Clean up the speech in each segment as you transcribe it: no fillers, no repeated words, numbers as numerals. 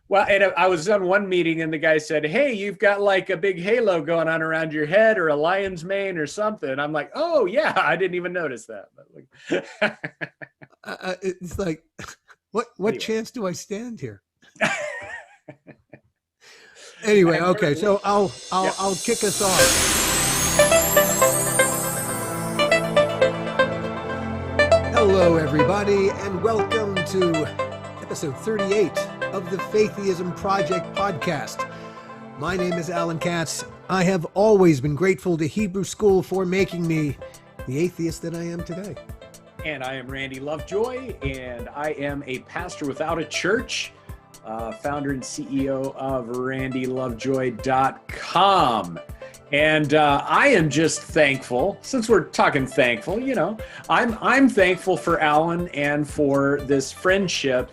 Well, and I was on one meeting and the guy said, "Hey, you've got like a big halo going on around your head or a lion's mane or something." I'm like, "Oh yeah, I didn't even notice that." But like, It's like, what anyway. chance do I stand here? Anyway, okay, so I'll kick us off. Hello, everybody, and welcome to episode 38 of the Faitheism Project podcast. My name is Alan Katz. I have always been grateful to Hebrew School for making me the atheist that I am today. And I am Randy Lovejoy, and I am a pastor without a church, founder and CEO of randylovejoy.com. And I am just thankful, since we're talking thankful, I'm thankful for Alan and for this friendship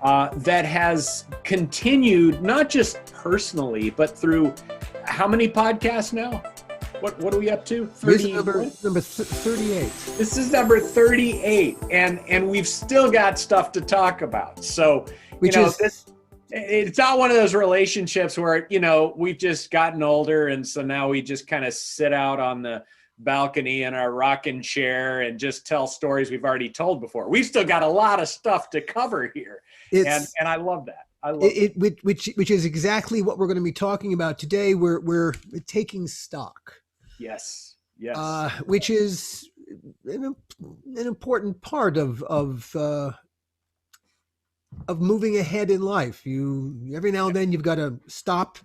that has continued, not just personally, but through how many podcasts now? What are we up to? 30, number 38. This is number 38, and we've still got stuff to talk about. So, it's not one of those relationships where, we've just gotten older, and so now we just kind of sit out on the balcony in our rocking chair and just tell stories we've already told before. We've still got a lot of stuff to cover here, and I love that. Which is exactly what we're going to be talking about today. We're taking stock. Yes. Which is an important part of moving ahead in life. You every now and then you've got to stop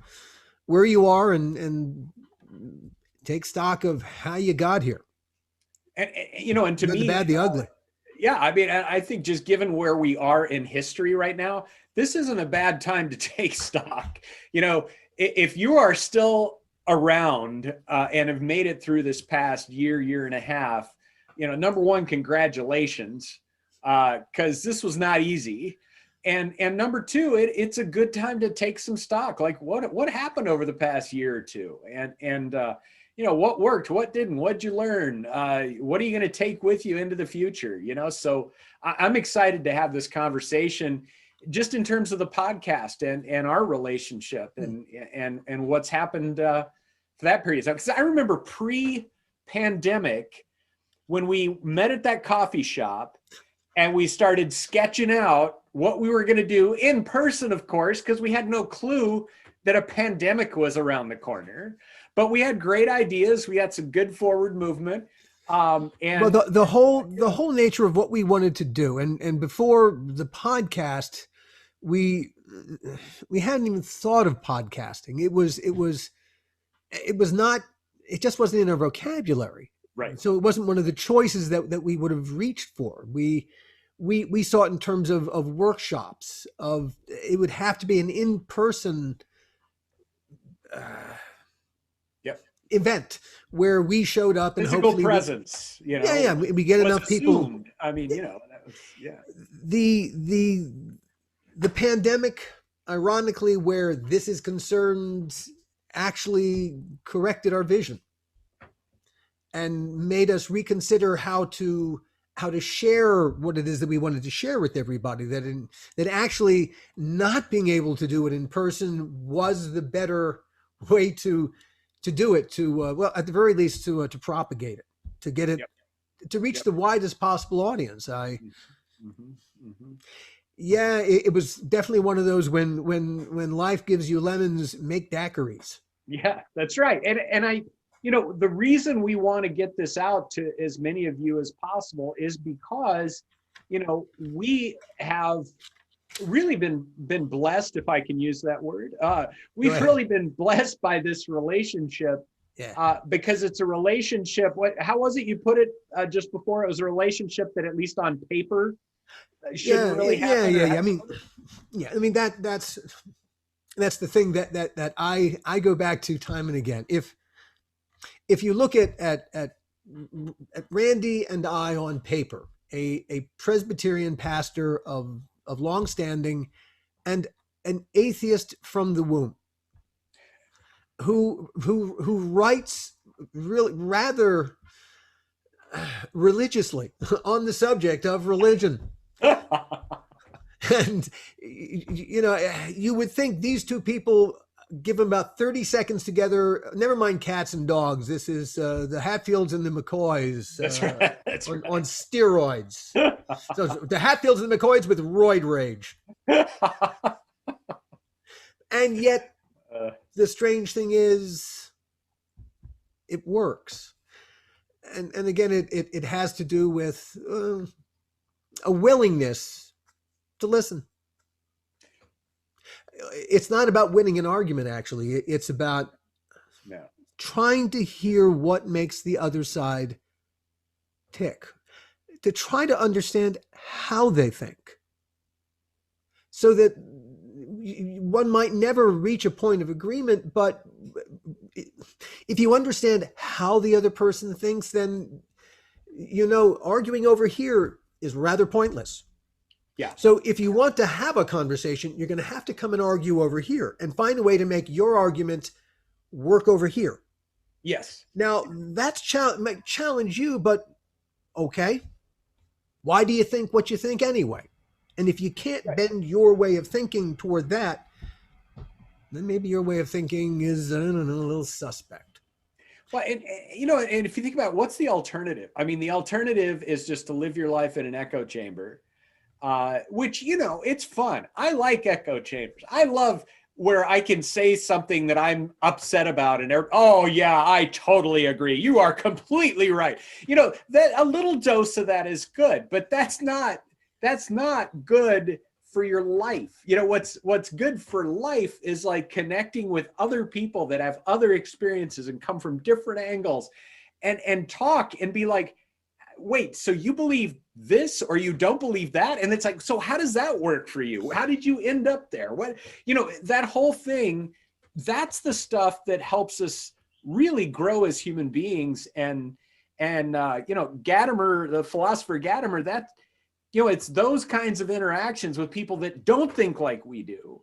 where you are and take stock of how you got here. And to me, the bad, the ugly. Yeah, I mean, I think just given where we are in history right now, this isn't a bad time to take stock. If you are still around and have made it through this past year and a half, number one, congratulations, because this was not easy. And number two, it's a good time to take some stock. Like what happened over the past year or two, and what worked, what didn't, what'd you learn? What are you going to take with you into the future? So I'm excited to have this conversation just in terms of the podcast and our relationship and what's happened for that period of time. Because I remember pre-pandemic when we met at that coffee shop and we started sketching out what we were going to do in person, of course, because we had no clue that a pandemic was around the corner. But we had great ideas. We had some good forward movement. And the whole nature of what we wanted to do, and before the podcast, we hadn't even thought of podcasting. It just wasn't in our vocabulary. Right. So it wasn't one of the choices that we would have reached for. We saw it in terms of workshops. It would have to be an in-person event where we showed up and physical hopefully presence. We get enough people. I mean, that was, yeah. The pandemic, ironically, where this is concerned, actually corrected our vision and made us reconsider how to share what it is that we wanted to share with everybody. That actually not being able to do it in person was the better way to do it. Well, at the very least, to propagate it, to get it, to reach the widest possible audience. Yeah, it was definitely one of those when life gives you lemons, make daiquiris. Yeah, that's right. And I, the reason we want to get this out to as many of you as possible is because, we have really been blessed, if I can use that word. We've really been blessed by this relationship. Yeah. Because it's a relationship. How was it you put it just before? It was a relationship that, at least on paper, shouldn't really happen. Yeah. I mean, that's the thing that I go back to time and again. If you look at Randy and I on paper, a Presbyterian pastor of long standing and an atheist from the womb, who writes really rather religiously on the subject of religion. And, you know, you would think these two people, give them about 30 seconds together, never mind cats and dogs. This is the Hatfields and the McCoys That's right. That's on steroids. So the Hatfields and the McCoys with roid rage. And yet, the strange thing is, it works. And again, it has to do with a willingness to listen. It's not about winning an argument, actually. It's about trying to hear what makes the other side tick, to try to understand how they think, so that one might never reach a point of agreement, but if you understand how the other person thinks, then, you know, arguing over here is rather pointless. Yeah. So if you want to have a conversation, you're going to have to come and argue over here and find a way to make your argument work over here. Yes. Now, that's might challenge you, but okay. Why do you think what you think anyway? And if you can't bend your way of thinking toward that, then maybe your way of thinking is, I don't know, a little suspect. Well, and you know, and if you think about what's the alternative? I mean, the alternative is just to live your life in an echo chamber, which, you know, it's fun. I like echo chambers. I love where I can say something that I'm upset about and oh yeah, I totally agree. You are completely right. You know, that a little dose of that is good, but that's not good for your life. You know, what's good for life is like connecting with other people that have other experiences and come from different angles and talk and be like, wait, so you believe this or you don't believe that? And it's like, so how does that work for you? How did you end up there? What, you know, that whole thing, that's the stuff that helps us really grow as human beings. And you know, Gadamer, the philosopher Gadamer, that, you know, it's those kinds of interactions with people that don't think like we do,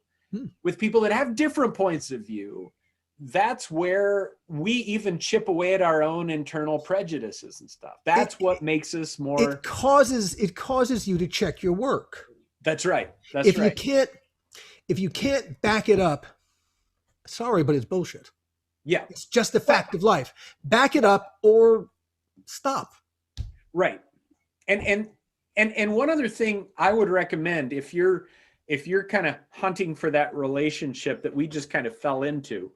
with people that have different points of view. That's where we even chip away at our own internal prejudices and stuff. That's what makes us more. It causes you to check your work. That's right. That's right. If you can't back it up, sorry, but it's bullshit. Yeah. It's just a fact of life. Back it up or stop. Right. And one other thing I would recommend, if you're kind of hunting for that relationship that we just kind of fell into,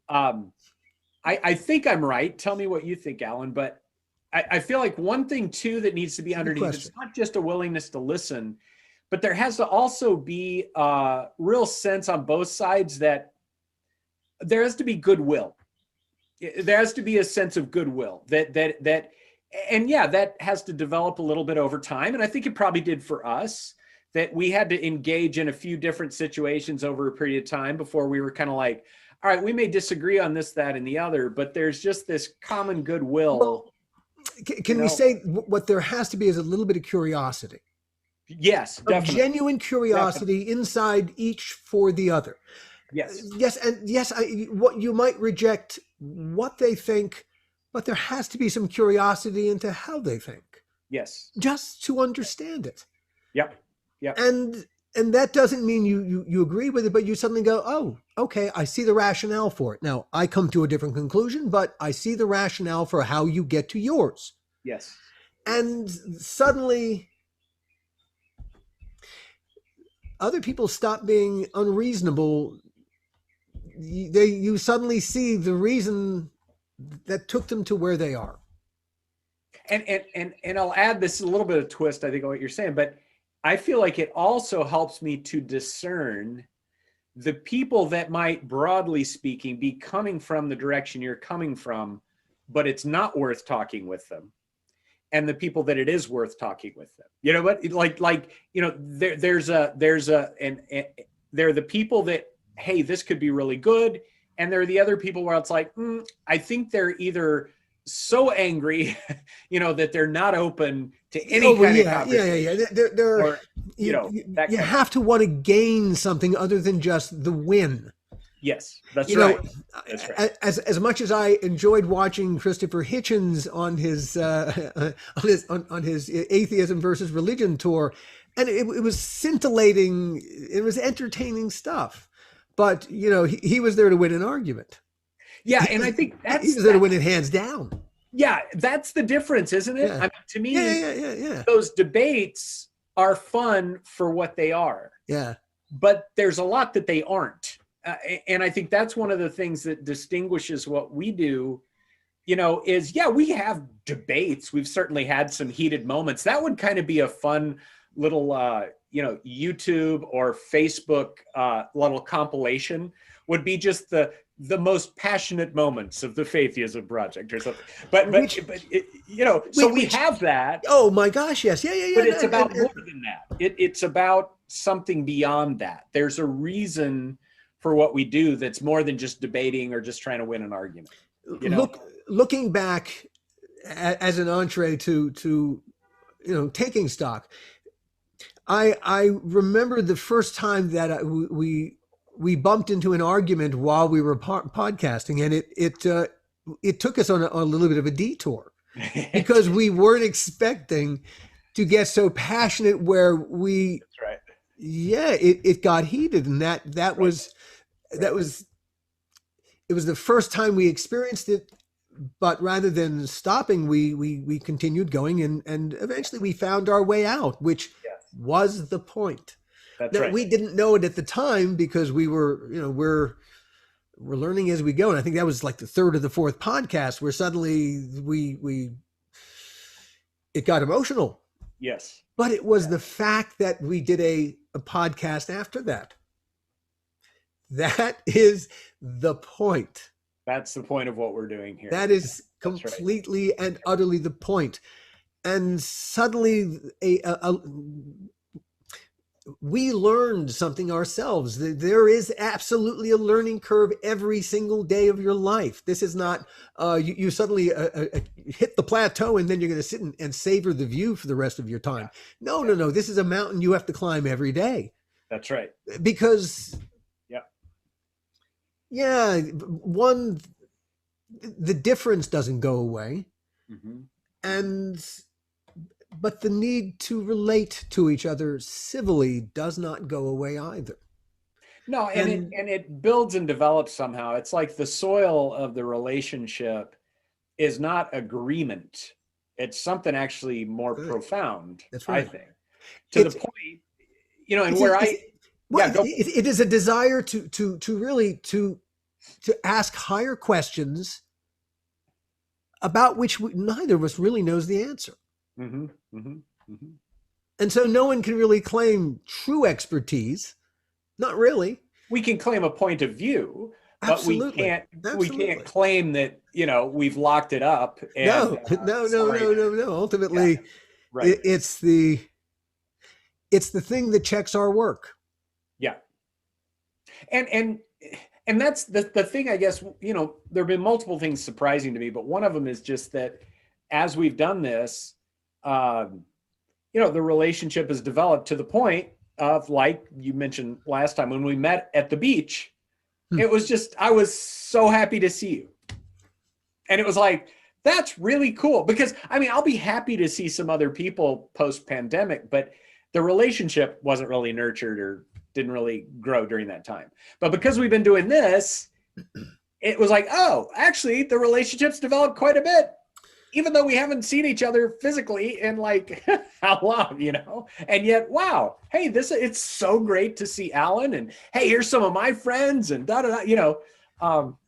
I think I'm right. Tell me what you think, Alan, but I feel like one thing too that needs to be underneath, it's not just a willingness to listen, but there has to also be a real sense on both sides that there has to be goodwill. There has to be a sense of goodwill that and yeah, that has to develop a little bit over time. And I think it probably did for us, that we had to engage in a few different situations over a period of time before we were kind of like, all right, we may disagree on this, that, and the other, but there's just this common goodwill. Well, can we say what there has to be is a little bit of curiosity? Yes, definitely. Genuine curiosity inside each for the other. Yes. Yes, and yes, what you might reject what they think, but there has to be some curiosity into how they think. Yes. Just to understand it. Yep. Yep. And that doesn't mean you agree with it, but you suddenly go, oh, okay, I see the rationale for it. Now, I come to a different conclusion, but I see the rationale for how you get to yours. Yes. And suddenly, other people stop being unreasonable. You suddenly see the reason that took them to where they are. And I'll add this a little bit of twist, I think, on what you're saying, but I feel like it also helps me to discern the people that might, broadly speaking, be coming from the direction you're coming from, but it's not worth talking with them, and the people that it is worth talking with them. You know what? Like you know, they're the people that, hey, this could be really good, and there are the other people where it's like, I think they're either so angry, you know, that they're not open to any kind of conversation. They're or, you know, you have to want to gain something other than just the win. Yes, that's right. That's right. As much as I enjoyed watching Christopher Hitchens on his on his atheism versus religion tour, And it was scintillating. It was entertaining stuff. But, he was there to win an argument. Yeah, and I think He was there to win it hands down. Yeah, that's the difference, isn't it? Yeah. I mean, to me, Yeah. those debates are fun for what they are. Yeah. But there's a lot that they aren't. And I think that's one of the things that distinguishes what we do, is, we have debates. We've certainly had some heated moments. That would kind of be a fun little, YouTube or Facebook little compilation, would be just the most passionate moments of the Faitheism project or something. But we have that. Oh my gosh, yes. Yeah. But it's about more than that. It's about something beyond that. There's a reason for what we do that's more than just debating or just trying to win an argument. Looking back as an entree to taking stock, I remember the first time that we bumped into an argument while we were podcasting, and it took us on a little bit of a detour because we weren't expecting to get so passionate where we. That's right. Yeah, it got heated, and that was it was the first time we experienced it. But rather than stopping, we continued going, and eventually we found our way out, which was the point. That's right. We didn't know it at the time because we were, we're learning as we go. And I think that was like the third or the fourth podcast where suddenly it got emotional. Yes. But it was the fact that we did a podcast after that. That is the point. That's the point of what we're doing here. That is completely and utterly the point. And suddenly we learned something ourselves. There is absolutely a learning curve every single day of your life. This is not, you suddenly hit the plateau and then you're going to sit and savor the view for the rest of your time. No. This is a mountain you have to climb every day. That's right. Because the difference doesn't go away. Mm-hmm. But the need to relate to each other civilly does not go away either. No, and it builds and develops somehow. It's like the soil of the relationship is not agreement. It's something actually more profound, that's right. I think. To the point, and where it is a desire to really ask higher questions about which neither of us really knows the answer. Mm-hmm, mm-hmm, mm-hmm. And so no one can really claim true expertise. Not really. We can claim a point of view, but Absolutely. we can't claim that, we've locked it up. And, no. Ultimately, right. It's the thing that checks our work. Yeah. And that's the thing, I guess, there have been multiple things surprising to me, but one of them is just that as we've done this, the relationship has developed to the point of, like you mentioned last time when we met at the beach, it was just, I was so happy to see you. And it was like, that's really cool because I'll be happy to see some other people post-pandemic, but the relationship wasn't really nurtured or didn't really grow during that time. But because we've been doing this, it was like, oh, actually the relationship's developed quite a bit, even though we haven't seen each other physically in like how long, and yet, wow, hey, it's so great to see Alan, and hey, here's some of my friends, and I don't know,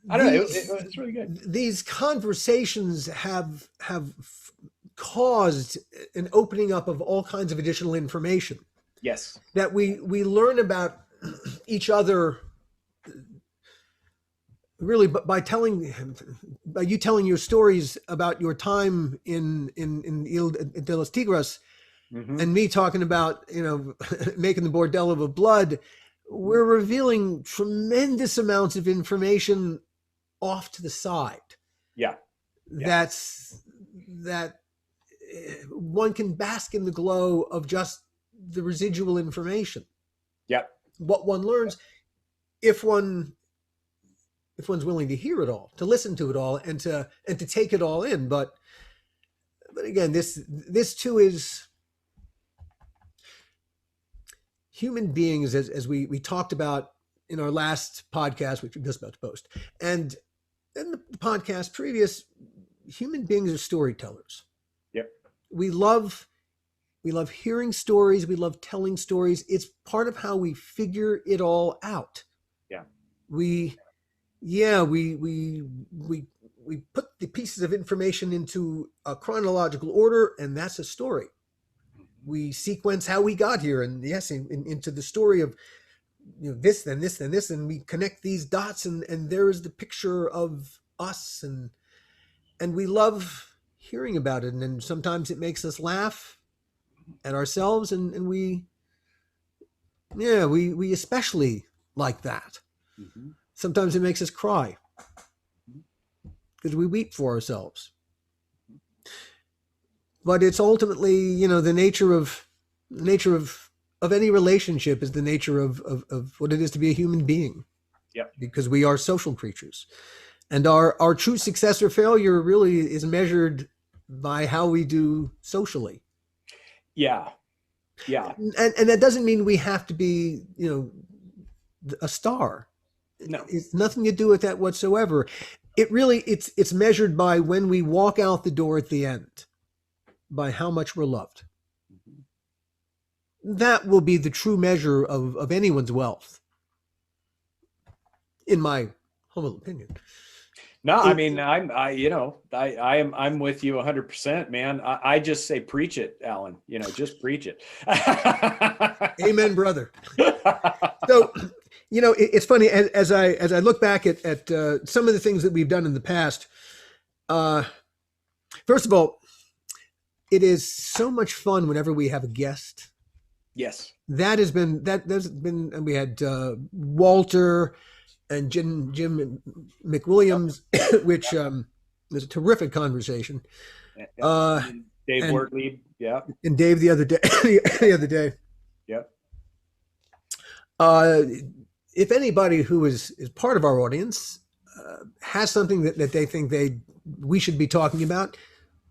it's really good. These conversations have caused an opening up of all kinds of additional information. Yes. That we learn about each other really by you telling your stories about your time in Ile de los Tigres, mm-hmm. and me talking about, making the Bordello of Blood, we're revealing tremendous amounts of information off to the side. Yeah. That one can bask in the glow of just the residual information. Yep. What one learns if one's willing to hear it all, to listen to it all, and to take it all in. But again, this too is human beings, as we talked about in our last podcast, which we're just about to post, and in the podcast previous, human beings are storytellers. Yep. We love hearing stories. We love telling stories. It's part of how we figure it all out. Yeah. We put the pieces of information into a chronological order, and that's a story. We sequence how we got here, and yes, into the story of, you know, this, then this, then this, and we connect these dots, and there is the picture of us, and we love hearing about it, and then sometimes it makes us laugh at ourselves, and we especially like that. Mm-hmm. Sometimes it makes us cry because we weep for ourselves. But it's ultimately, you know, the nature of any relationship is the nature of what it is to be a human being. Yep. Because we are social creatures. And our true success or failure really is measured by how we do socially. Yeah. Yeah. And that doesn't mean we have to be, you know, a star. No. It's nothing to do with that whatsoever. It really, it's measured by when we walk out the door at the end, by how much we're loved. Mm-hmm. That will be the true measure of anyone's wealth, in my humble opinion. No, I mean, I'm with you 100%, man. I just say, preach it, Alan, you know, just preach it. Amen, brother. So, you know, it's funny as I look back at some of the things that we've done in the past. First of all, it is so much fun whenever we have a guest. Yes. There's been, we had Walter and Jim McWilliams, which was a terrific conversation. Dave Wortley, yeah. And Dave the other day. Yep. If anybody who is part of our audience has something that they think we should be talking about,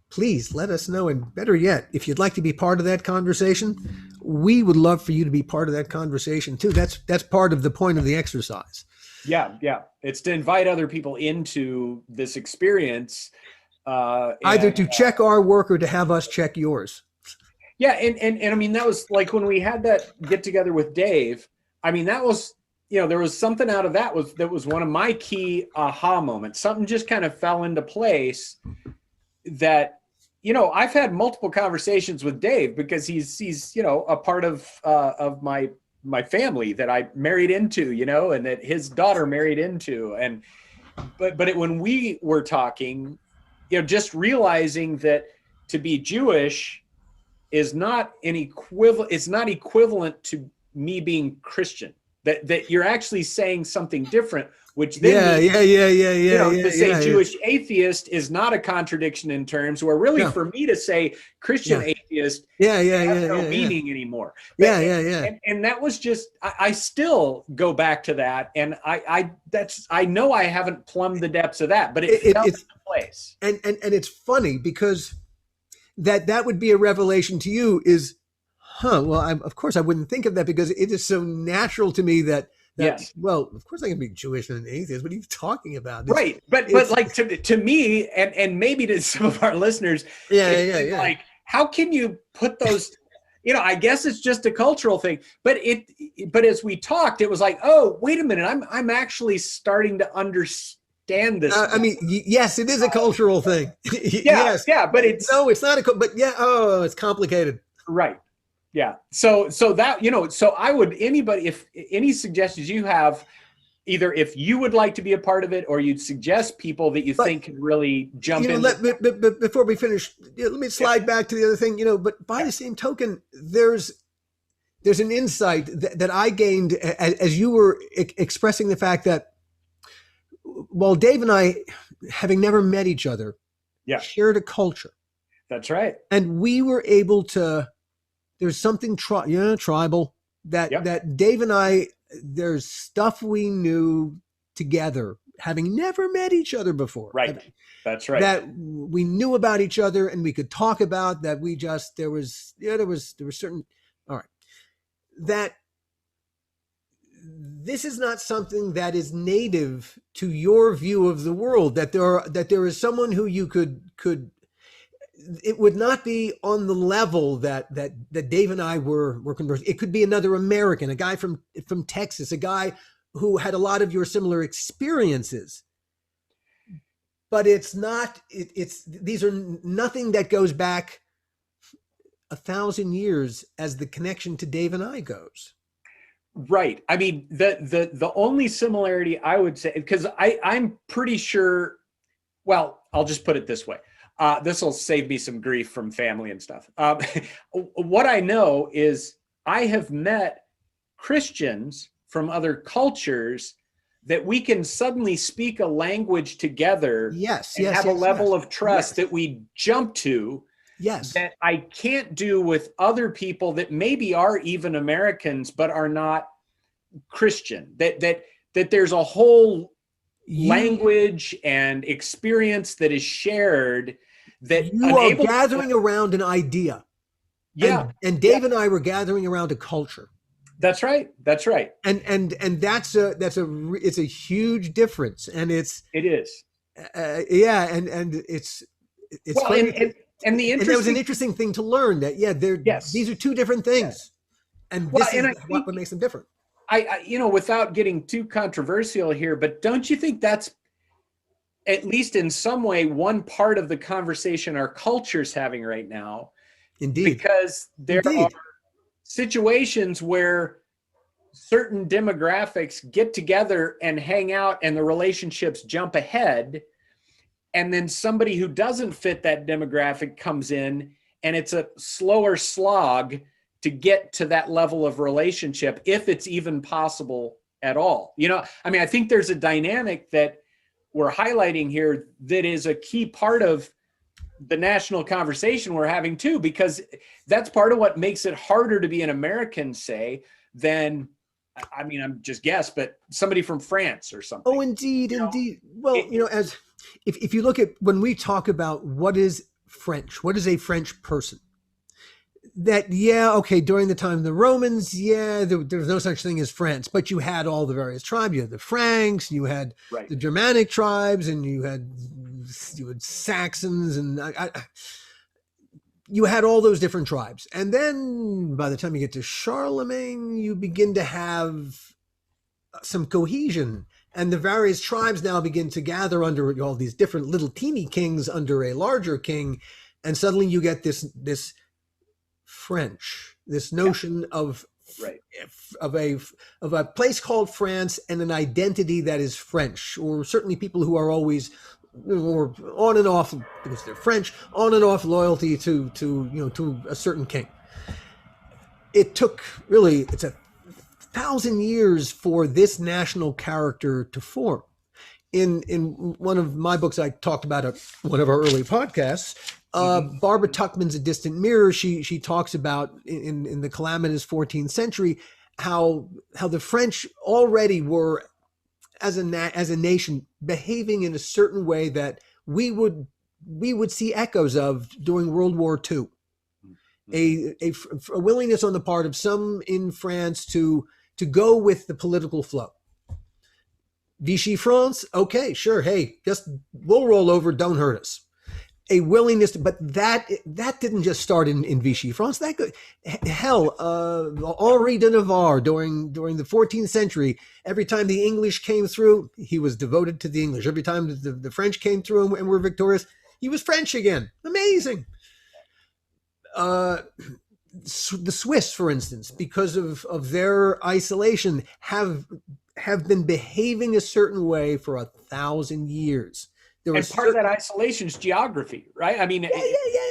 please let us know. And better yet, if you'd like to be part of that conversation, we would love for you to be part of that conversation too. That's part of the point of the exercise. Yeah. It's to invite other people into this experience. Either to check our work or to have us check yours. Yeah. And I mean, that was like when we had that get together with Dave. I mean, that was, you know, there was something out of that was one of my key aha moments. Something just kind of fell into place that, you know, I've had multiple conversations with Dave because he's, you know, a part of my family that I married into, you know, and that his daughter married into. But when we were talking, you know, just realizing that to be Jewish is not it's not equivalent to me being Christian, that you're actually saying something different, which then to say Jewish atheist is not a contradiction in terms where really for me to say Christian atheist has no meaning anymore. And that was just, I still go back to that. And I know I haven't plumbed the depths of that, but it fell into place. And it's funny because that would be a revelation to you is, well, of course I wouldn't think of that because it is so natural to me that yes. Well, of course I can be Jewish and an atheist. What are you talking about? Right. But like to me and maybe to some of our listeners, like, how can you put those, you know, I guess it's just a cultural thing, but as we talked, it was like, oh, wait a minute. I'm actually starting to understand this. I mean, yes, it is a cultural thing. Yes. Yeah. But it's not it's complicated. Right. Yeah. So that, you know, so I would, anybody, if any suggestions you have, either if you would like to be a part of it or you'd suggest people that you think could really jump in. But before we finish, let me slide back to the other thing, you know, but by the same token, there's an insight that I gained as you were expressing the fact that while Dave and I, having never met each other, shared a culture. That's right. And we were able to, there's something tribal that Dave and I, there's stuff we knew together, having never met each other before. Right. That's right. That we knew about each other and we could talk about that. We just, there was certain, all right. That this is not something that is native to your view of the world, that there is someone who you could it would not be on the level that Dave and I were conversing. It could be another American, a guy from Texas, a guy who had a lot of your similar experiences. But it's not, these are nothing that goes back 1,000 years as the connection to Dave and I goes. Right. I mean, the only similarity I would say, because I'm pretty sure, well, I'll just put it this way. This will save me some grief from family and stuff. What I know is I have met Christians from other cultures that we can suddenly speak a language together, and have a level of trust that we jump to, that I can't do with other people that maybe are even Americans but are not Christian. That there's a whole language and experience that is shared, that you are gathering around an idea. Yeah. And Dave and I were gathering around a culture. That's right. That's right. And it's a huge difference. And it is. Yeah. And it's well, funny. And the interesting, and that was an interesting thing to learn, that these are two different things. And this is what makes them different. I without getting too controversial here, but don't you think that's, at least in some way, one part of the conversation our culture's having right now? Indeed. Because there are situations where certain demographics get together and hang out and the relationships jump ahead. And then somebody who doesn't fit that demographic comes in, and it's a slower slog to get to that level of relationship, if it's even possible at all. I think there's a dynamic that we're highlighting here that is a key part of the national conversation we're having too, because that's part of what makes it harder to be an American, say, than, I'm just guess, but somebody from France or something. Oh, indeed. Well, as if you look at, when we talk about what is French, what is a French person, that, during the time of the Romans, there was no such thing as France, but you had all the various tribes. You had the Franks, you had the Germanic tribes, and you had Saxons, and you had all those different tribes. And then by the time you get to Charlemagne, you begin to have some cohesion, and the various tribes now begin to gather under all these different little teeny kings under a larger king. And suddenly you get this French, this notion of a place called France, and an identity that is French, or certainly people who are always, or on and off, because they're French, on and off loyalty to a certain king. It's 1,000 years for this national character to form. In one of my books, I talked about one of our early podcasts. Barbara Tuchman's A Distant Mirror. She talks about in the calamitous 14th century how the French already were, as a nation, behaving in a certain way that we would see echoes of during World War II. A willingness on the part of some in France to go with the political flow. Vichy France, okay, sure, hey, just we'll roll over, don't hurt us. A willingness to, but that didn't just start in Vichy France. Henri de Navarre during the 14th century, every time the English came through, he was devoted to the English. Every time the French came through and were victorious, he was French again. Amazing. The Swiss, for instance, because of their isolation, have been behaving a certain way for 1,000 years. And part of that isolation is geography, right?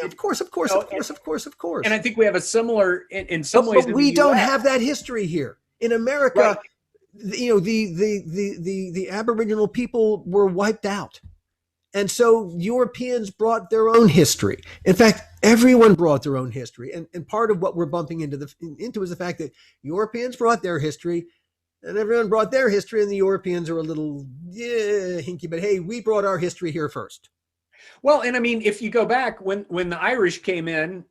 Of course. And I think we have a similar, in some ways. But we don't have that history here in America. The Aboriginal people were wiped out, and so Europeans brought their own history. In fact, everyone brought their own history, and part of what we're bumping into is the fact that Europeans brought their history. And everyone brought their history, and the Europeans are a little hinky, but hey, we brought our history here first. Well, and if you go back when the Irish came in,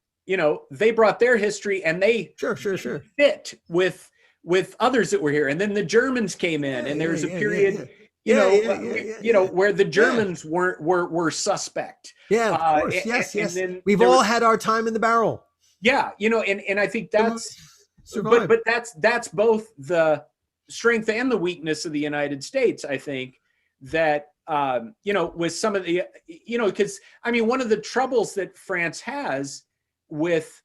they brought their history, and they sure fit with with others that were here, and then the Germans came in, Yeah, and there yeah, was a yeah, yeah, period, yeah. Yeah, yeah, yeah, yeah, yeah. where the Yeah. Germans were suspect, Yeah, of course. and, Yes, and yes. then We've there all was, had our time in the barrel. yeah, and I think And we've that's, survived. but that's both the strength and the weakness of the United States. I think that with some of the, because I mean, one of the troubles that France has with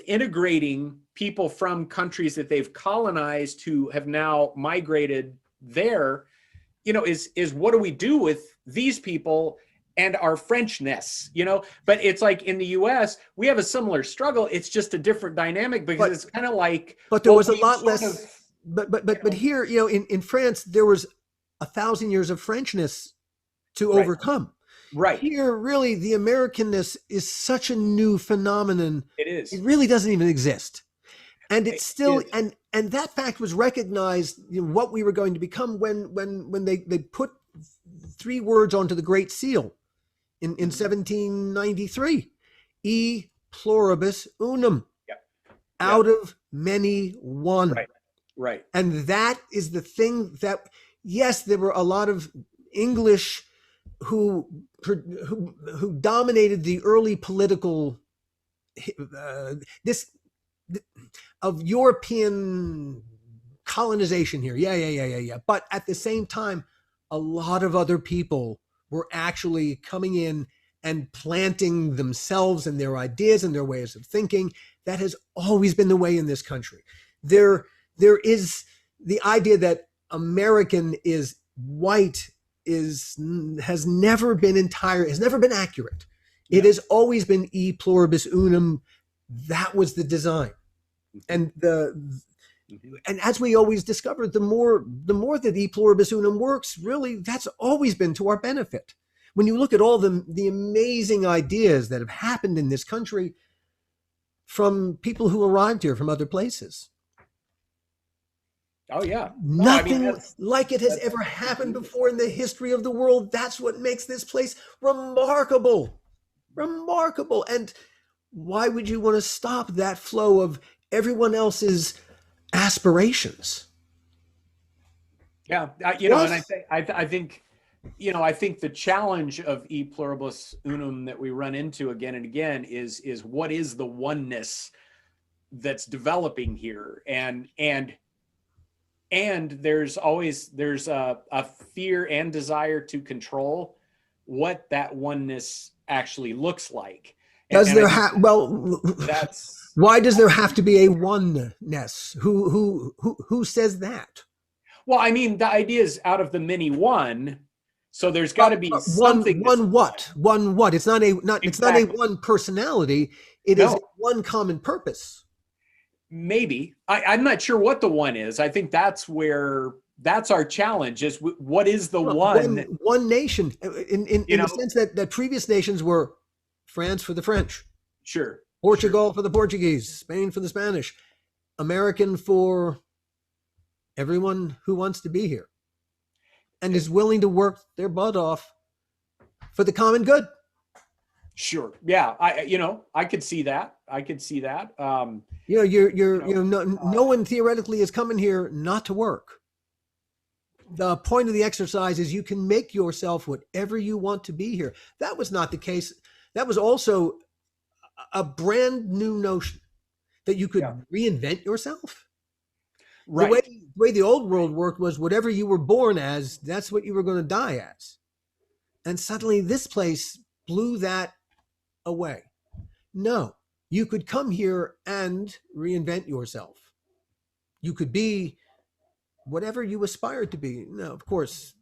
integrating people from countries that they've colonized who have now migrated there, is what do we do with these people and our Frenchness, But it's like in the US, we have a similar struggle. It's just a different dynamic because But it's kind of like, but there well, was a we've lot sort of, less. But here, in France, there was 1,000 years of Frenchness to right, overcome. right. Here, really, the Americanness is such a new phenomenon. It It is. really doesn't even exist. And it's It still, is. and that fact was recognized, what we were going to become when they put 3 words onto the Great Seal in 1793: E pluribus unum, Yep. out Yep. of many one. Right. Right. And that is the thing that, yes, there were a lot of English who dominated the early political this of European colonization here. Yeah. But at the same time, a lot of other people were actually coming in and planting themselves and their ideas and their ways of thinking. That has always been the way in this country. There is the idea that American is white has never been accurate. It has always been E pluribus unum. That was the design. And and as we always discovered, the more that E pluribus unum works, really, that's always been to our benefit. When you look at all the amazing ideas that have happened in this country from people who arrived here from other places. Oh yeah. No, I mean, Nothing like it has ever happened before in the history of the world. That's what makes this place remarkable. Remarkable. And why would you want to stop that flow of everyone else's aspirations? Yeah, and I think the challenge of E pluribus unum that we run into again and again is what is the oneness that's developing here, and there's a fear and desire to control what that oneness actually looks like. Does And there that's why does there have to be a oneness? Who says that? Well, I mean, the idea is out of the many one, so there's got to be something. One what? It's not a one personality. It is one common purpose. Maybe I'm not sure what the one is. I think that's our challenge: is what is the one nation in the sense that previous nations were France for the French, sure, Portugal for the Portuguese, Spain for the Spanish, American for everyone who wants to be here and is willing to work their butt off for the common good. Sure. Yeah. I could see that. No one theoretically is coming here not to work. The point of the exercise is you can make yourself whatever you want to be here. That was not the case. That was also a brand new notion that you could reinvent yourself. Right. The way the old world worked was whatever you were born as, that's what you were going to die as. And suddenly this place blew that away. No, you could come here and reinvent yourself. You could be whatever you aspired to be. Now, of course,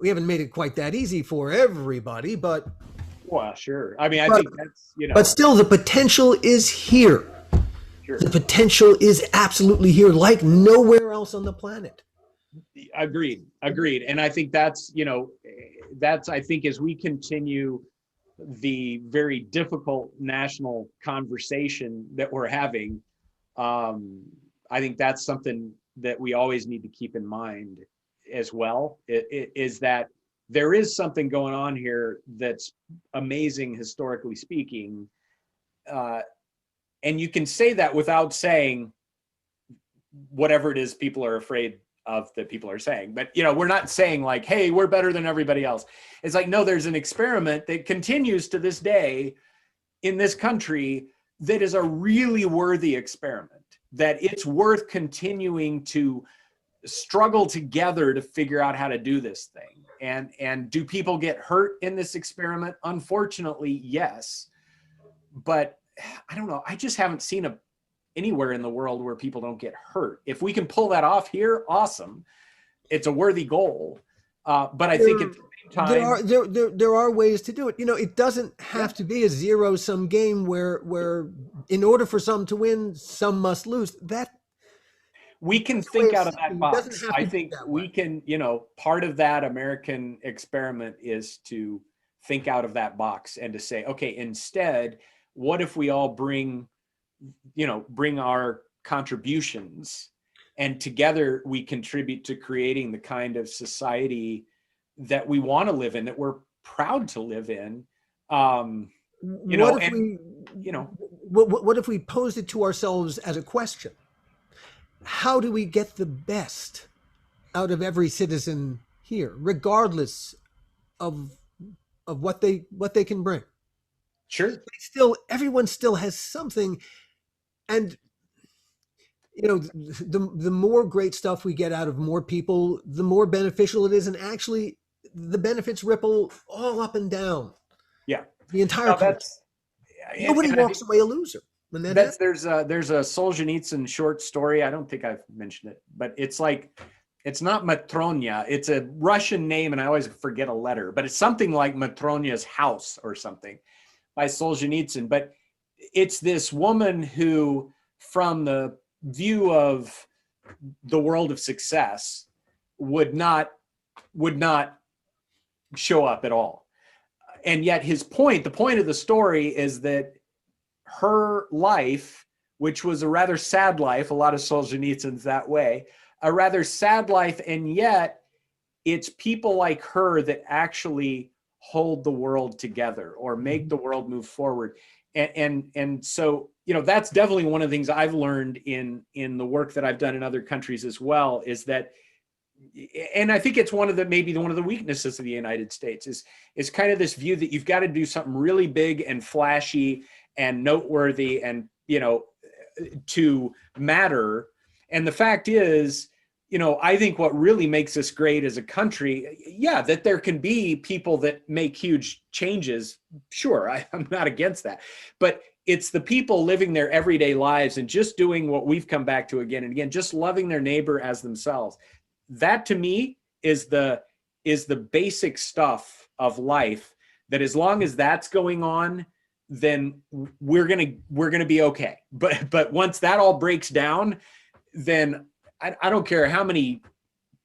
we haven't made it quite that easy for everybody, but well, sure. I mean, I think that's but still, the potential is here. Sure. The potential is absolutely here, like nowhere else on the planet. Agreed. And I think that's I think as we continue the very difficult national conversation that we're having, I think that's something that we always need to keep in mind as well. It is that there is something going on here that's amazing, historically speaking. And you can say that without saying whatever it is people are afraid of that people are saying. But, you know, we're not saying like, hey, we're better than everybody else. It's like, no, there's an experiment that continues to this day in this country that is a really worthy experiment, that it's worth continuing to struggle together to figure out how to do this thing. And do people get hurt in this experiment? Unfortunately, yes. But I don't know. I just haven't seen anywhere in the world where people don't get hurt. If we can pull that off here, awesome. It's a worthy goal. But I think at the same time, there are ways to do it. You know, it doesn't have to be a zero-sum game where in order for some to win, some must lose. That we can think out of that box. I to think we can, you know, part of that American experiment is to think out of that box and to say, okay, instead, what if we all bring our contributions, and together we contribute to creating the kind of society that we want to live in, that we're proud to live in. What if we posed it to ourselves as a question? How do we get the best out of every citizen here, regardless of what they can bring? Sure. Everyone still has something. And, you know, the more great stuff we get out of more people, the more beneficial it is. And actually, the benefits ripple all up and down. Yeah. The entire country. Nobody walks away a loser. When there's a Solzhenitsyn short story. I don't think I've mentioned it, but it's like, it's not Matronya. It's a Russian name, and I always forget a letter, but it's something like Matronya's house or something by Solzhenitsyn. But it's this woman who, from the view of the world of success, would not show up at all. And yet the point of the story is that her life, which was a rather sad life, a lot of Solzhenitsyn's that way, a rather sad life, and yet it's people like her that actually hold the world together or make the world move forward. And so, you know, that's definitely one of the things I've learned in the work that I've done in other countries as well, is that, and I think it's maybe one of the weaknesses of the United States is kind of this view that you've got to do something really big and flashy and noteworthy and, you know, to matter. And the fact is, you know, I think what really makes us great as a country, yeah, that there can be people that make huge changes. Sure, I'm not against that. But it's the people living their everyday lives and just doing what we've come back to again and again, just loving their neighbor as themselves. That to me is the basic stuff of life, that as long as that's going on, then we're gonna be okay. But once that all breaks down, then I don't care how many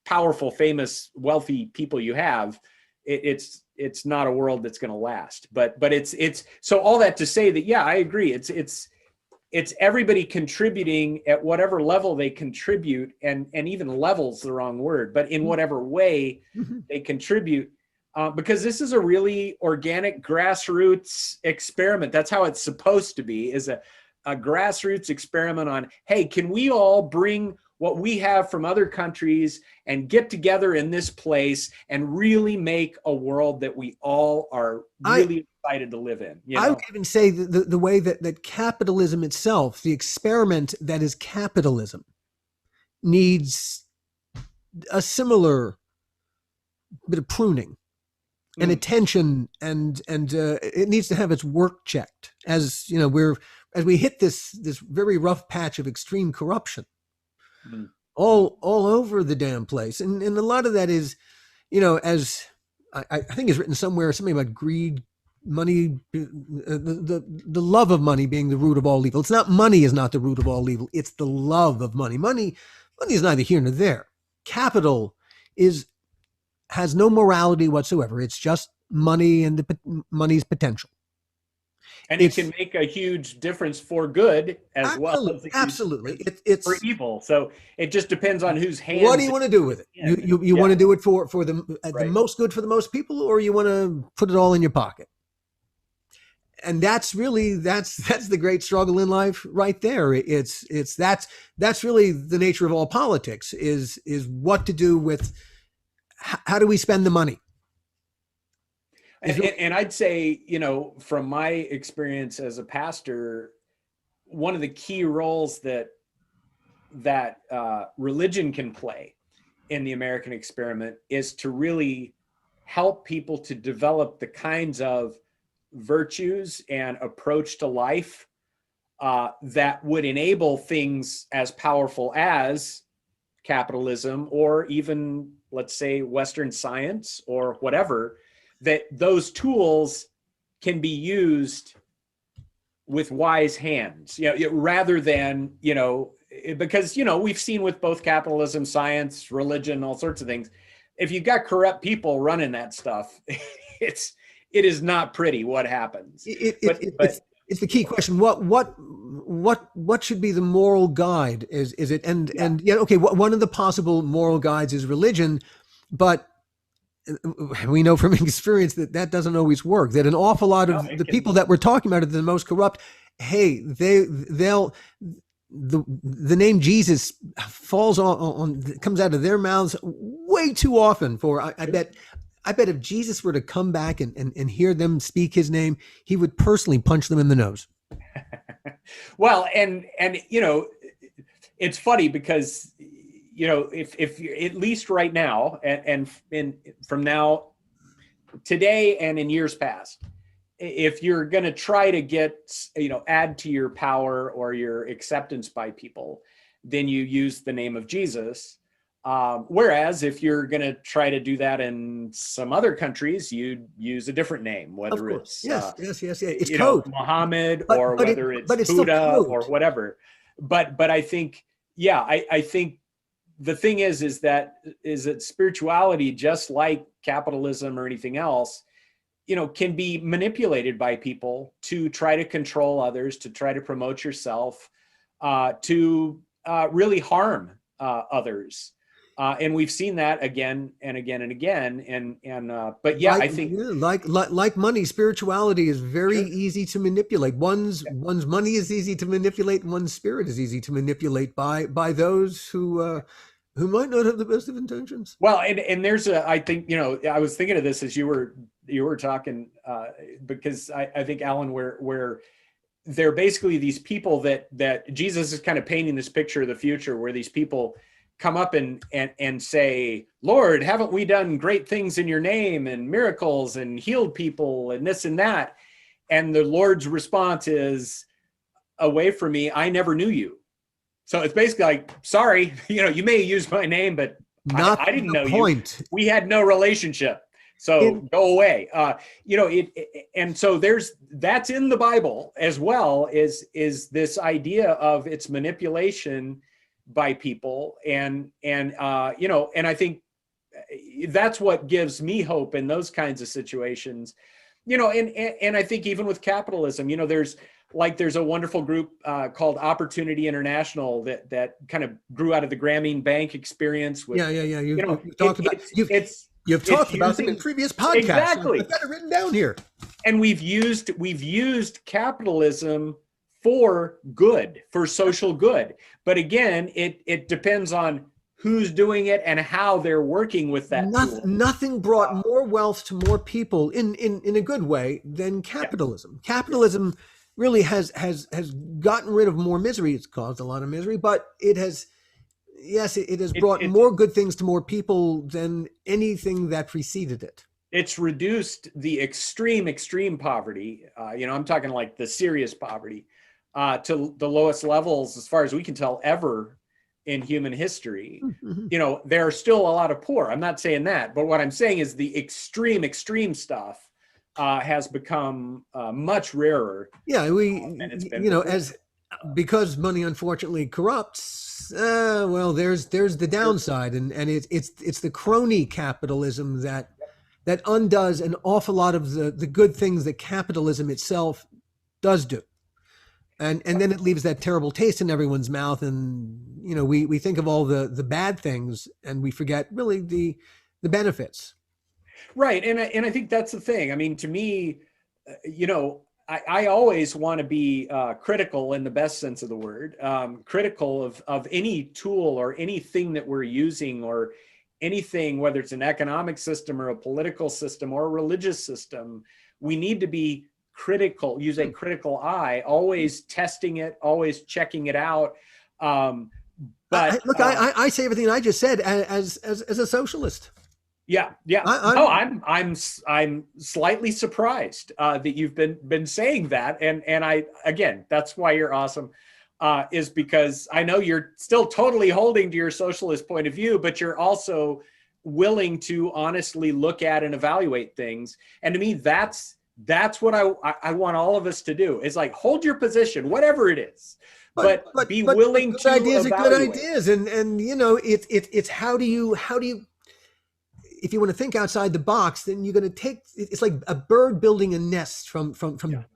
powerful, famous, wealthy people you have, it's not a world that's going to last. But it's so all that to say that, yeah, I agree. It's everybody contributing at whatever level they contribute, and even level's the wrong word, but in whatever way they contribute. Because this is a really organic grassroots experiment. That's how it's supposed to be, is a grassroots experiment on, hey, can we all bring what we have from other countries and get together in this place and really make a world that we all are really excited to live in. You know? I would even say the way that capitalism itself, the experiment that is capitalism, needs a similar bit of pruning and attention, and it needs to have its work checked, as you know, as we hit this very rough patch of extreme corruption all over the damn place, and a lot of that is, you know, as I think is written somewhere, something about greed, money, the love of money being the root of all evil. It's not money is not the root of all evil. It's the love of money. Money is neither here nor there. Capital has no morality whatsoever. It's just money and money's potential. And it can make a huge difference for good as well as absolutely. It's for evil. So it just depends on whose hands. What do you want to do with it? You want to do it for the most good for the most people, or you want to put it all in your pocket? and that's really that's the great struggle in life right there. It's that's really the nature of all politics is what to do with how do we spend the money. And I'd say, from my experience as a pastor, one of the key roles that religion can play in the American experiment is to really help people to develop the kinds of virtues and approach to life that would enable things as powerful as capitalism, or even, let's say, Western science or whatever, that those tools can be used with wise hands, rather than, because, we've seen with both capitalism, science, religion, all sorts of things, if you've got corrupt people running that stuff, it is not pretty what happens. It's the key question. What should be the moral guide? Is it and yeah, okay, one of the possible moral guides is religion, but we know from experience that doesn't always work. That an awful lot of the people that we're talking about are the most corrupt. Hey, the name Jesus falls on comes out of their mouths way too often. I bet if Jesus were to come back and hear them speak his name, he would personally punch them in the nose. Well, and it's funny because if you're, at least right now, and from now, today and in years past, if you're going to try to get, add to your power or your acceptance by people, then you use the name of Jesus. Whereas if you're going to try to do that in some other countries, you'd use a different name, whether it's it's code, Muhammad, or whether it's Buddha or whatever. But I think, I think the thing is that spirituality, just like capitalism or anything else, can be manipulated by people to try to control others, to try to promote yourself, to really harm others. And we've seen that again and again and again. But I think like money, spirituality is very easy to manipulate. One's money is easy to manipulate, and one's spirit is easy to manipulate by those who might not have the best of intentions. Well, and there's I think, I was thinking of this as you were talking, because I think, Alan, where they're basically these people that Jesus is kind of painting this picture of the future, where these people come up and say, Lord, haven't we done great things in your name and miracles and healed people and this and that? And the Lord's response is, away from me, I never knew you. So it's basically like, sorry, you may have used my name, but I didn't know you. We had no relationship. So go away. And so that's in the Bible as well, is this idea of its manipulation by people. And I think that's what gives me hope in those kinds of situations, and I think even with capitalism, there's a wonderful group called Opportunity International that kind of grew out of the Grameen Bank experience. You've talked about them in previous podcasts. Exactly. I've got it written down here. And we've used capitalism for good, for social good. But again, it depends on who's doing it and how they're working with that tool. Nothing brought more wealth to more people in a good way than capitalism. Yeah. Capitalism really has gotten rid of more misery. It's caused a lot of misery, but it has brought more good things to more people than anything that preceded it. It's reduced the extreme poverty. I'm talking like the serious poverty, to the lowest levels, as far as we can tell, ever in human history. Mm-hmm. There are still a lot of poor. I'm not saying that, but what I'm saying is the extreme stuff has become much rarer. Yeah, because money unfortunately corrupts. There's the downside, and it's the crony capitalism that undoes an awful lot of the good things that capitalism itself does do. And then it leaves that terrible taste in everyone's mouth, and we think of all the bad things, and we forget really the benefits. Right, and I think that's the thing. I mean, to me, I always want to be critical in the best sense of the word, critical of any tool or anything that we're using, or anything, whether it's an economic system or a political system or a religious system. We need to be critical, use a critical eye, always testing it, always checking it out. I say everything I just said as a socialist. Yeah. No, I'm slightly surprised that you've been saying that, and I, again, that's why you're awesome, is because I know you're still totally holding to your socialist point of view, but you're also willing to honestly look at and evaluate things. And to me, that's what I want all of us to do, is like, hold your position, whatever it is, but be willing to ideas evaluate. Are good ideas, and you know, it's how do you if you want to think outside the box, then you're going to take, it's like a bird building a nest from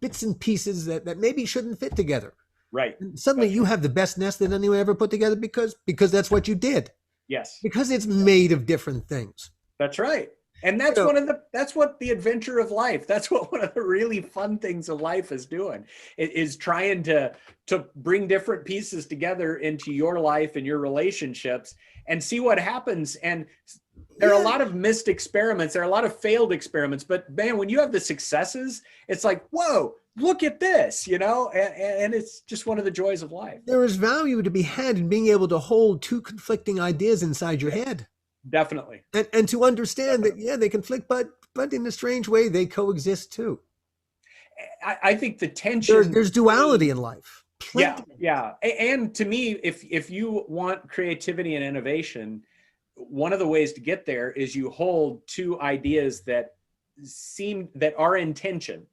bits and pieces that maybe shouldn't fit together. Right. And suddenly you have the best nest that anyone ever put together because that's what you did. Yes. Because it's made of different things. That's right. And that's that's what the adventure of life, that's what one of the really fun things of life is doing. It is trying to bring different pieces together into your life and your relationships and see what happens. And there are a lot of missed experiments. There are a lot of failed experiments, but man, when you have the successes, it's like, whoa, look at this, you know, and it's just one of the joys of life. There is value to be had in being able to hold two conflicting ideas inside your head. Definitely. And to understand that, yeah, they conflict, but in a strange way, they coexist too. I think the tension. There's duality in life. Plenty. Yeah. And to me, if you want creativity and innovation, one of the ways to get there is you hold two ideas that are in tension.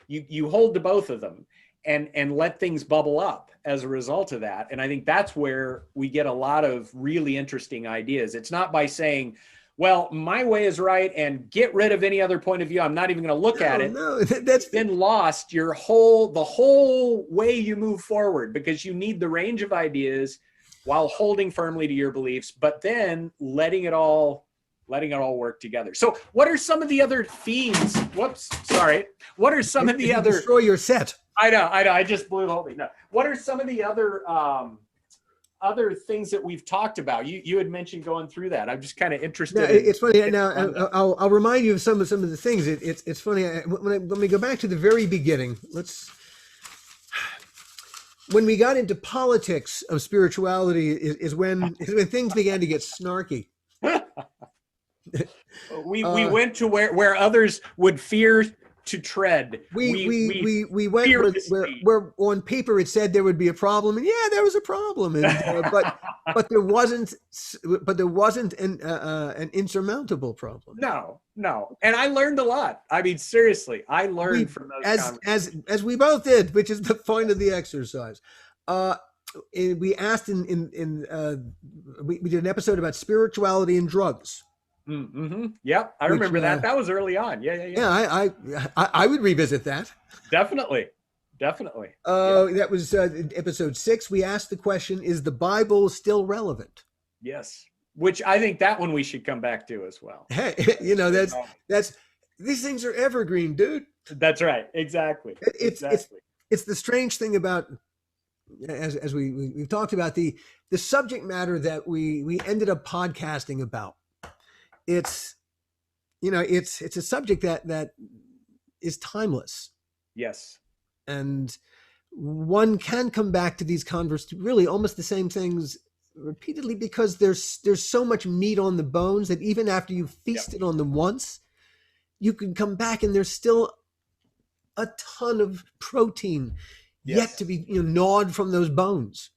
You hold to both of them and let things bubble up as a result of that. And I think that's where we get a lot of really interesting ideas. It's not by saying, well, my way is right and get rid of any other point of view, I'm not even going to look at it. No, that's been lost the whole way you move forward, because you need the range of ideas while holding firmly to your beliefs, but then letting it all work together. So what are some of the other themes? Whoops, sorry. What are some of the other... Destroy your set. I know. I just blew the whole thing. No. What are some of the other things that we've talked about? You had mentioned going through that. I'm just kind of interested. Now, it's funny. Now I'll remind you of some of the things. It's funny when we go back to the very beginning. When we got into politics of spirituality is when things began to get snarky. We went to where others would fear to tread. We went where on paper it said there would be a problem, and yeah, there was a problem, and, but there wasn't an insurmountable problem. No, and I learned a lot. I mean, seriously, I learned from those as we both did, which is the point of the exercise. We asked we did an episode about spirituality and drugs. Mm-hmm. Yep, I remember that. That was early on. Yeah. I would revisit that. Definitely. That was episode 6. We asked the question: is the Bible still relevant? Yes. Which I think that one we should come back to as well. Hey, that's these things are evergreen, dude. That's right. Exactly. It's the strange thing about, as we've talked about, the subject matter that we ended up podcasting about. It's a subject that is timeless. Yes. And one can come back to these really almost the same things repeatedly, because there's so much meat on the bones that even after you've feasted on them once, you can come back and there's still a ton of protein yet to be gnawed from those bones.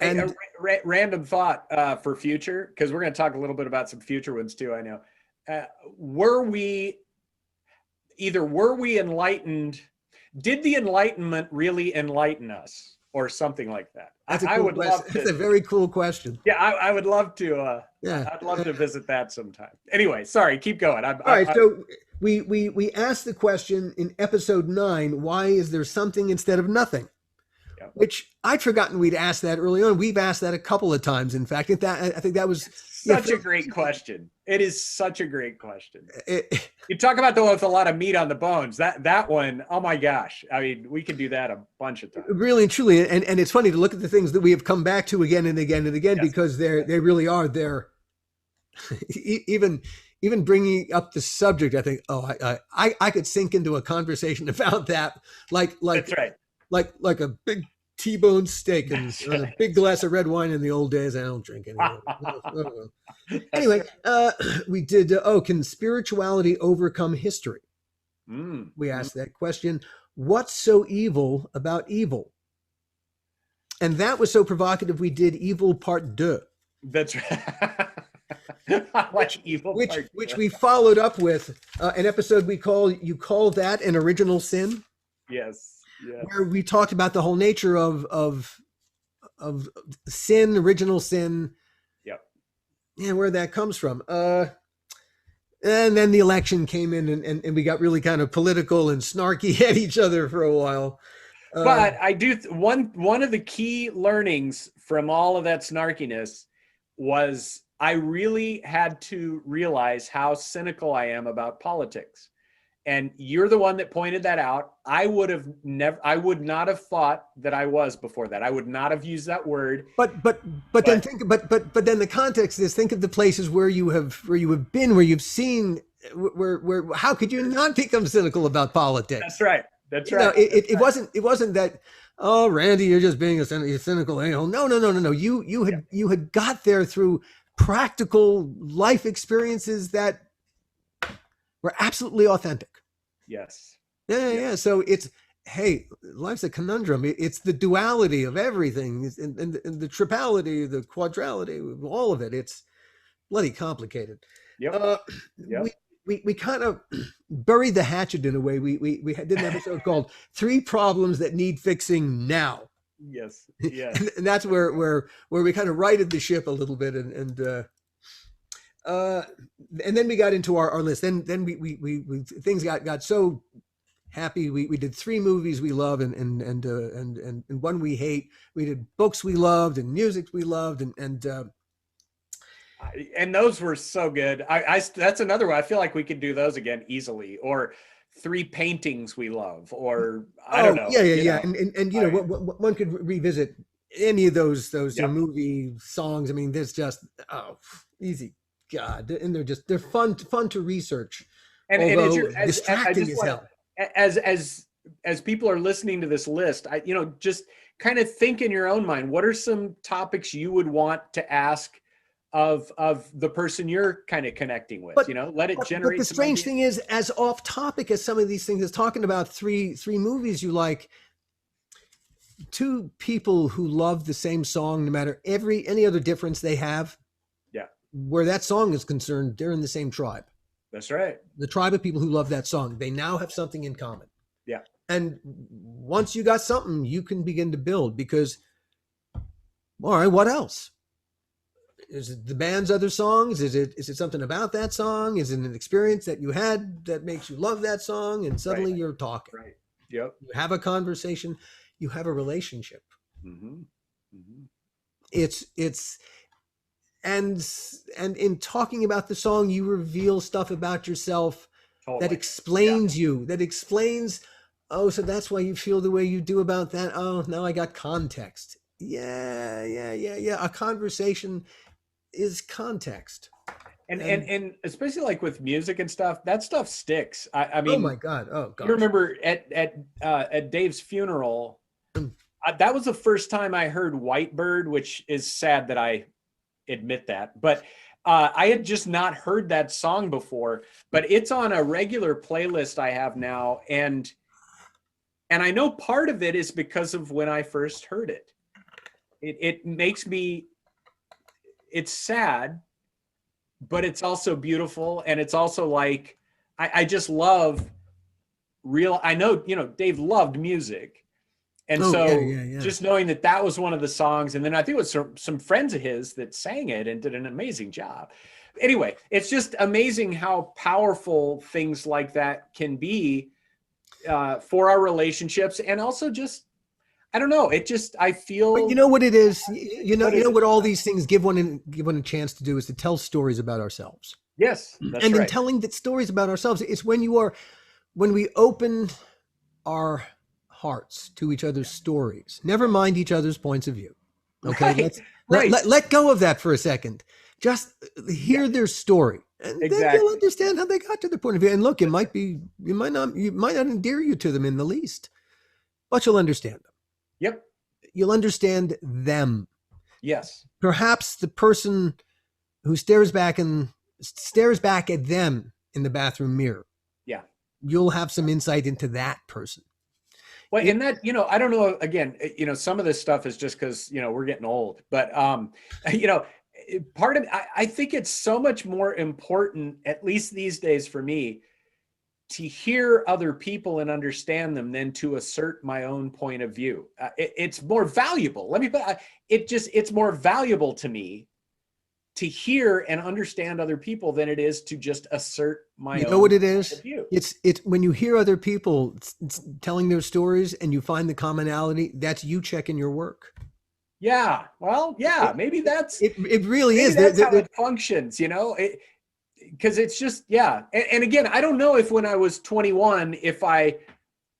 And a random thought for future, because we're going to talk a little bit about some future ones too, I know. Were we enlightened? Did the Enlightenment really enlighten us, or something like that? That's a very cool question. Yeah, I would love to. I'd love to visit that sometime. Anyway, sorry, keep going. All right, so we asked the question in episode 9: why is there something instead of nothing? Which I'd forgotten we'd asked that early on. We've asked that a couple of times. In fact, I think that was Yeah, such a great question. It is such a great question. it, You talk about the one with a lot of meat on the bones. That one, oh my gosh. I mean, we could do that a bunch of times. really and truly, and it's funny to look at the things that we have come back to again and again and again, Yes. because they really are there. Even bringing up the subject, I think, I could sink into a conversation about that, That's right. like a big T-bone steak and That's a right. big glass of red wine in the old days. I don't drink anymore. Anyway, we did. Can spirituality overcome history? We asked that question. What's so evil about evil? And that was so provocative. We did Evil Part 2. That's right. I like evil part. Which we followed up with an episode we call "You Call That an Original Sin?" Yes. Yes. Where we talked about the whole nature of sin, original sin. Yep. And where that comes from. And then the election came in, and we got really kind of political and snarky at each other for a while. But I do one of the key learnings from all of that snarkiness was I really had to realize how cynical I am about politics. And you're the one that pointed that out. I would not have thought that I was before that. I would not have used that word. But then then the context is, think of the places where you have been, where you've seen, where how could you not become cynical about politics? That's right. That's right. No, it wasn't that, oh, Randy, you're just being a cynical a-hole. No. You had got there through practical life experiences that were absolutely authentic. Yes. Yeah. So it's, hey, life's a conundrum. It's the duality of everything, and the tripality, the quadrality, all of it. It's bloody complicated. Yep. We kind of buried the hatchet in a way. We did an episode called 3 Problems That Need Fixing Now. Yes. And that's where we kind of righted the ship a little bit, and then we got into our list. Then we things got so happy. We did 3 movies we love and one we hate. We did books we loved and music we loved, and those were so good. I that's another one. I feel like we could do those again easily. Or 3 paintings we love, or I don't know. Yeah. And you know, one could revisit any of those movie songs. I mean, there's just easy. God, and they're fun to research, and distracting as hell. As people are listening to this list, just kind of think in your own mind, what are some topics you would want to ask of the person you're kind of connecting with? Let it generate. But the strange thing is, as off topic as some of these things, is talking about three movies you like. 2 people who love the same song, no matter any other difference they have. Where that song is concerned, they're in the same tribe. That's right. The tribe of people who love that song. They now have something in common. Yeah. And once you got something, you can begin to build, because, all right, what else? Is it the band's other songs? Is it something about that song? Is it an experience that you had that makes you love that song? And suddenly you're talking. Right. Yep. You have a conversation. You have a relationship. Mm-hmm. Mm-hmm. It's and in talking about the song, you reveal stuff about yourself that explains you, that explains, oh, so that's why you feel the way you do about that. Oh, now I got context. Yeah. A conversation is context. And especially like with music and stuff, that stuff sticks. I mean, oh my God. Oh God. You remember at Dave's funeral, that was the first time I heard Whitebird, which is sad that I admit that, but I had just not heard that song before, but it's on a regular playlist I have now. And I know part of it is because of when I first heard it. It makes me, it's sad, but it's also beautiful. And it's also like, I just love I know, Dave loved music. And just knowing that was one of the songs, and then I think it was some friends of his that sang it and did an amazing job. Anyway, it's just amazing how powerful things like that can be for our relationships. And also just, I don't know. It just, I But you feel know what it is? what You is know it? what all these things give one a chance to do is to tell stories about ourselves. Yes, that's And in right. telling the stories about ourselves, it's when we open our hearts to each other's stories, never mind each other's points of view. Okay, Right, right. let go of that for a second. Just Yeah, hear their story, and then you'll exactly. understand how they got to their point of view. And look, you might not endear you to them in the least, but you'll understand them. Yep. You'll understand them. Yes. Perhaps the person who stares back at them in the bathroom mirror, Yeah. you'll have some insight into that person. Well, It, and that, I don't know, again, some of this stuff is just because, we're getting old, but, you know, part of, I think it's so much more important, at least these days for me, to hear other people and understand them than to assert my own point of view. It's more valuable. It's more valuable to me to hear and understand other people than it is to just assert my you know own what it point is? of view. It's when you hear other people telling their stories and you find the commonality, that's you checking your work. Yeah. Well, yeah, It, it really maybe is. that's how it functions, because it's just, yeah. And again, I don't know if when I was 21, if I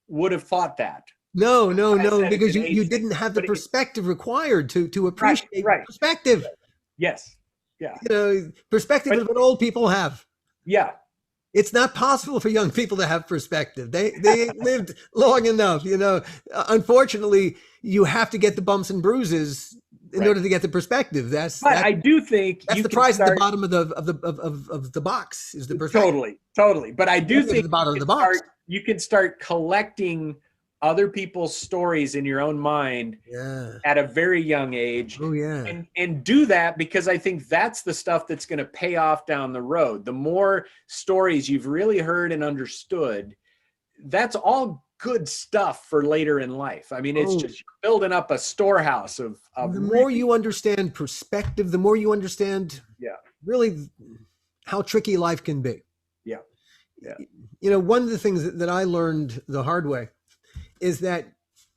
would have thought that. No, no, I no, said it's because an you age thing, didn't have the but perspective required to right, appreciate right. perspective. Yes. Yeah. Perspective is But what old people have. yeah. It's not possible for young people to have perspective. They lived long enough. Unfortunately, you have to get the bumps and bruises in Right. order to get the perspective. But I do think That's you the can prize at the start bottom of the box is the perspective. totally, totally. But I You do have to get to think the bottom of the box. you can start collecting other people's stories in your own mind Yeah. at a very young age, Oh yeah. and do that, because I think that's the stuff that's going to pay off down the road. The more stories you've really heard and understood, that's all good stuff for later in life. I mean, it's Oh, just building up a storehouse of the more really, you understand perspective, the more you understand yeah, really how tricky life can be. yeah, yeah, One of the things that I learned the hard way is that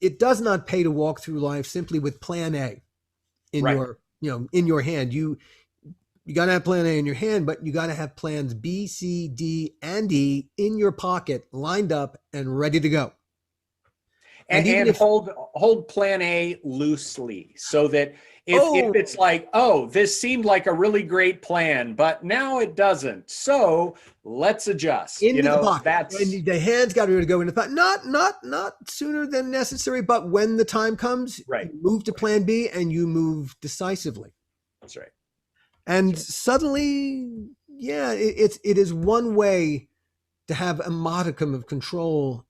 it does not pay to walk through life simply with plan A in right. your hand. You got to have plan A in your hand, but you got to have plans B, C, D, and E in your pocket, lined up and ready to go. And even And if hold plan A loosely, so that if oh, it's like, oh, this seemed like a really great plan, but now it doesn't, so let's adjust. into the pocket, That's and the hands got to go into the pocket. Not sooner than necessary, but when the time comes, right. you move to plan B and you move decisively. That's right. That's And right. suddenly, yeah, it is one way to have a modicum of control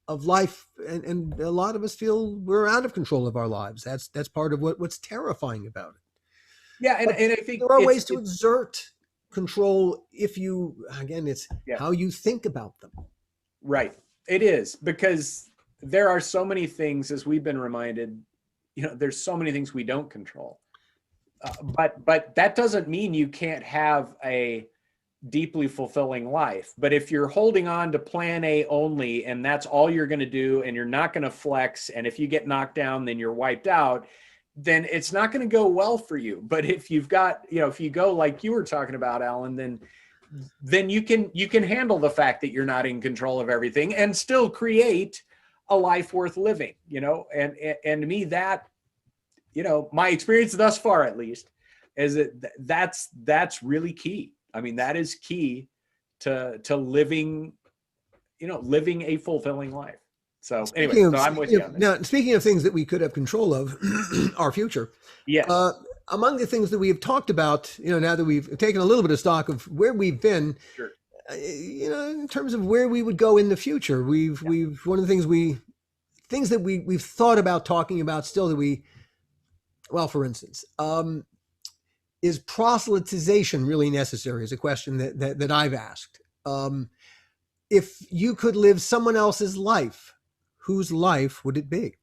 of life, and a lot of us feel we're out of control of our lives. That's part of what's terrifying about it. Yeah, But and I think there are ways to exert control if you, again, it's yeah, how you think about them. right. It is, because there are so many things, as we've been reminded, there's so many things we don't control. But that doesn't mean you can't have a deeply fulfilling life. But if you're holding on to plan A only, and that's all you're going to do, and you're not going to flex, and if you get knocked down, then you're wiped out, then it's not going to go well for you. But if you've got, if you go like you were talking about, Alan, then you can handle the fact that you're not in control of everything and still create a life worth living, and to me, that, my experience thus far, at least, is that's really key. I mean, that is key to living, living a fulfilling life. So anyway, Speaking so of, I'm with you on this. now, speaking of things that we could have control of, our future. Yes. Among the things that we have talked about, now that we've taken a little bit of stock of where we've been, Sure. in terms of where we would go in the future, we've one of the things that we've thought about talking about still that well, for instance, is proselytization really necessary? Is a question that I've asked. If you could live someone else's life, whose life would it be?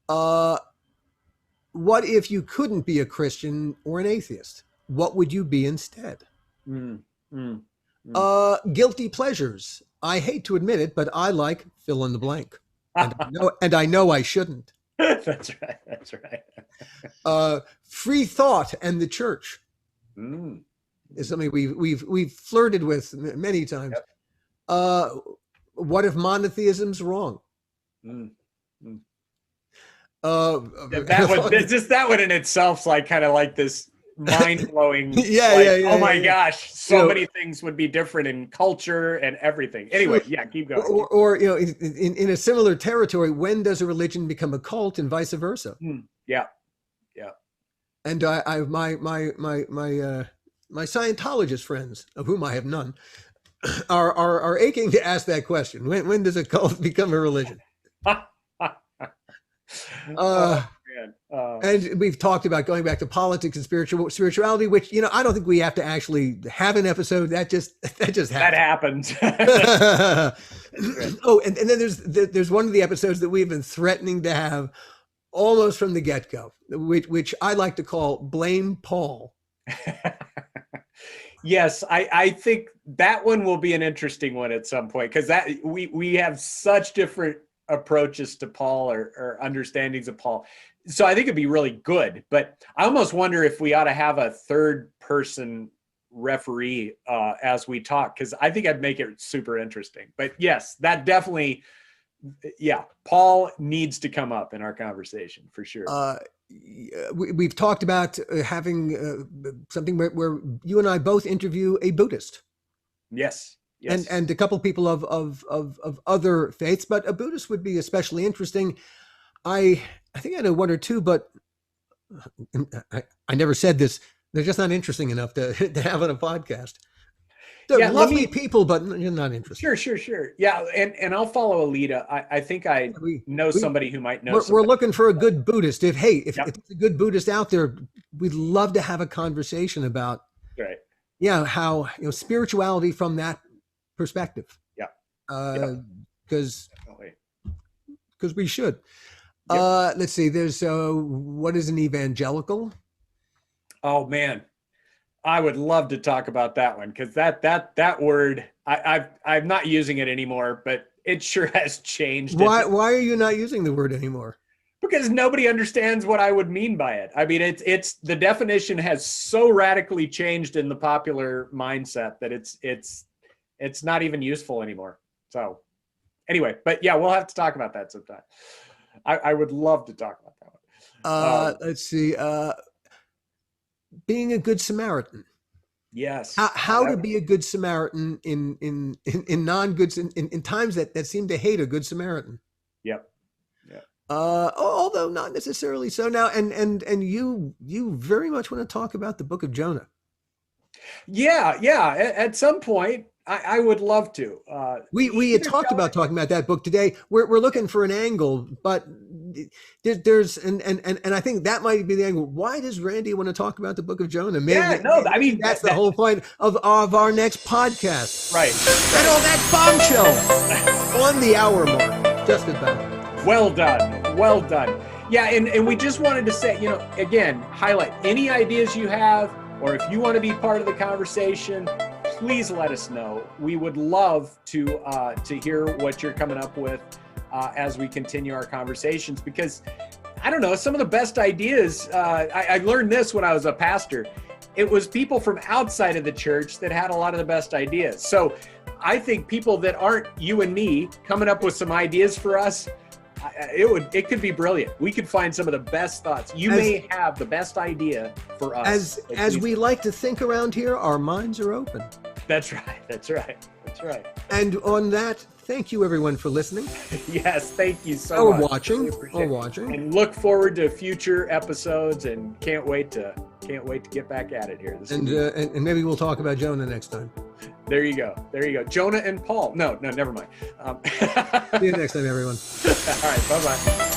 What if you couldn't be a Christian or an atheist? What would you be instead? Mm, mm, mm. Guilty pleasures. I hate to admit it, but I like fill in the blank. and I know I shouldn't. That's right. That's right. Free thought and the church Mm. is something we've flirted with many times. Yep. What if monotheism's wrong? Mm. Mm. That one in itself's like kind of like this mind-blowing. Yeah. Oh my gosh, so many know, things would be different in culture and everything. Anyway, yeah, keep going. Or in a similar territory, when does a religion become a cult and vice versa? Yeah. And my Scientologist friends, of whom I have none, are aching to ask that question. When does a cult become a religion? And we've talked about going back to politics and spirituality, which I don't think we have to actually have an episode. That just happens. That happens. Oh, and then there's one of the episodes that we've been threatening to have almost from the get-go, which I like to call Blame Paul. Yes, I think that one will be an interesting one at some point, because that we have such different approaches to Paul or understandings of Paul. So I think it'd be really good, but I almost wonder if we ought to have a third person referee as we talk, because I think I'd make it super interesting. But yes, that definitely, Paul needs to come up in our conversation for sure. We've talked about having something where you and I both interview a Buddhist. Yes. And a couple people of other faiths, but a Buddhist would be especially interesting. I think I know one or two, but I never said this. They're just not interesting enough to have on a podcast. They're lovely people, but you're not interested. Sure. Yeah, and I'll follow Alita. I think I know somebody who might know. We're looking for a good Buddhist. If there's a good Buddhist out there, we'd love to have a conversation about how spirituality from that perspective. Because we should. Let's see. There's what is an evangelical? Oh man, I would love to talk about that one, because that word I'm not using it anymore, but it sure has changed. Why are you not using the word anymore? Because nobody understands what I would mean by it. I mean, it's the definition has so radically changed in the popular mindset that it's not even useful anymore. So anyway, but yeah, we'll have to talk about that sometime. I would love to talk about that one. Let's see. Being a good Samaritan. Yes. How to be a good Samaritan in non-goods in times that seem to hate a good Samaritan. Yep. Although not necessarily so now. And you very much want to talk about the Book of Jonah. Yeah. At some point, I would love to. We had talked about talking about that book today. We're looking for an angle, but there's and I think that might be the angle. Why does Randy want to talk about the Book of Jonah? Maybe that's the whole point of our next podcast. Right. And all that bombshell on the hour mark, just about. Well done. Yeah, and we just wanted to say, again, highlight any ideas you have, or if you want to be part of the conversation, please let us know. We would love to hear what you're coming up with as we continue our conversations, because I don't know, some of the best ideas, I learned this when I was a pastor. It was people from outside of the church that had a lot of the best ideas. So I think people that aren't you and me coming up with some ideas for us, it could be brilliant. We could find some of the best thoughts. You may have the best idea for us. As we like to think around here, our minds are open. That's right. And on that, thank you everyone for listening. Yes, thank you so much. Or watching. And look forward to future episodes, and can't wait to get back at it here. And maybe we'll talk about Jonah next time. There you go. Jonah and Paul. No, never mind. See you next time, everyone. All right, bye-bye.